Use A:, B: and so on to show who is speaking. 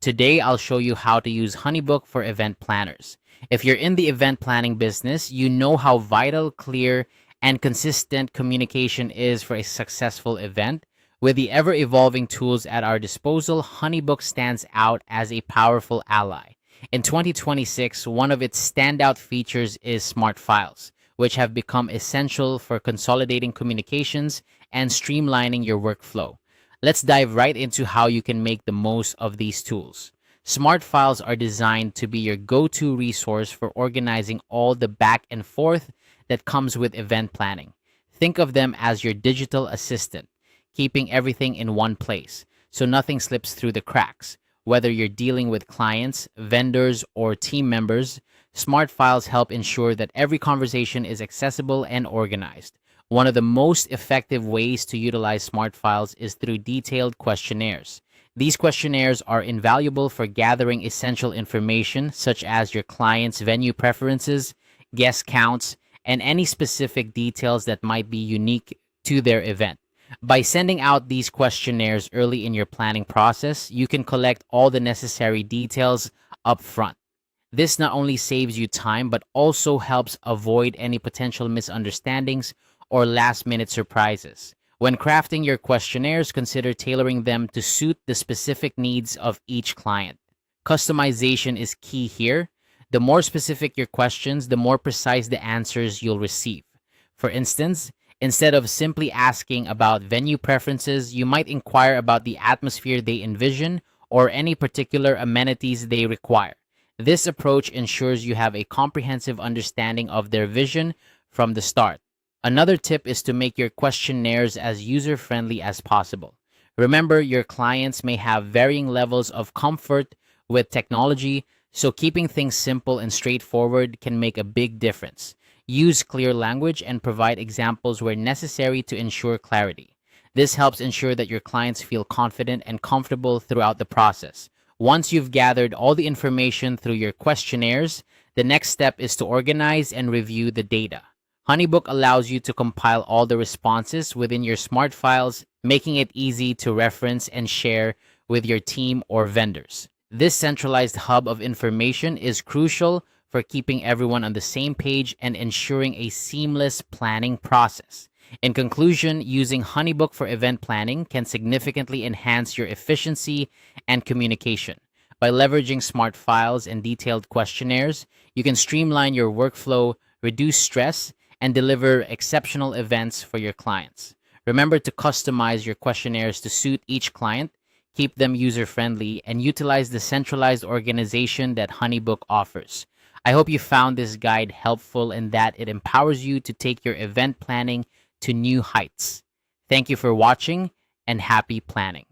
A: Today, I'll show you how to use Honeybook for event planners. If you're in the event planning business, you know how vital, clear, and consistent communication is for a successful event. With the ever evolving tools at our disposal, Honeybook stands out as a powerful ally. In 2026, one of its standout features is Smart Files, which have become essential for consolidating communications and streamlining your workflow. Let's dive right into how you can make the most of these tools. Smart Files are designed to be your go to resource for organizing all the back and forth that comes with event planning. Think of them as your digital assistant, keeping everything in one place so nothing slips through the cracks. Whether you're dealing with clients, vendors, or team members, Smart Files help ensure that every conversation is accessible and organized. One of the most effective ways to utilize Smart Files is through detailed questionnaires. These questionnaires are invaluable for gathering essential information such as your client's venue preferences, guest counts, and any specific details that might be unique to their event. By sending out these questionnaires early in your planning process, you can collect all the necessary details up front. This not only saves you time, but also helps avoid any potential misunderstandings or last minute surprises. When crafting your questionnaires, consider tailoring them to suit the specific needs of each client. Customization is key here. The more specific your questions, the more precise the answers you'll receive. For instance, instead of simply asking about venue preferences, you might inquire about the atmosphere they envision or any particular amenities they require. This approach ensures you have a comprehensive understanding of their vision from the start. Another tip is to make your questionnaires as user-friendly as possible. Remember, your clients may have varying levels of comfort with technology, so keeping things simple and straightforward can make a big difference. Use clear language and provide examples where necessary to ensure clarity. This helps ensure that your clients feel confident and comfortable throughout the process. Once you've gathered all the information through your questionnaires, the next step is to organize and review the data. Honeybook allows you to compile all the responses within your Smart Files, making it easy to reference and share with your team or vendors. This centralized hub of information is crucial for keeping everyone on the same page and ensuring a seamless planning process. In conclusion, using Honeybook for event planning can significantly enhance your efficiency and communication. By leveraging Smart Files and detailed questionnaires, you can streamline your workflow, reduce stress, and deliver exceptional events for your clients. Remember to customize your questionnaires to suit each client, keep them user-friendly, and utilize the centralized organization that Honeybook offers. I hope you found this guide helpful and that it empowers you to take your event planning to new heights. Thank you for watching and happy planning.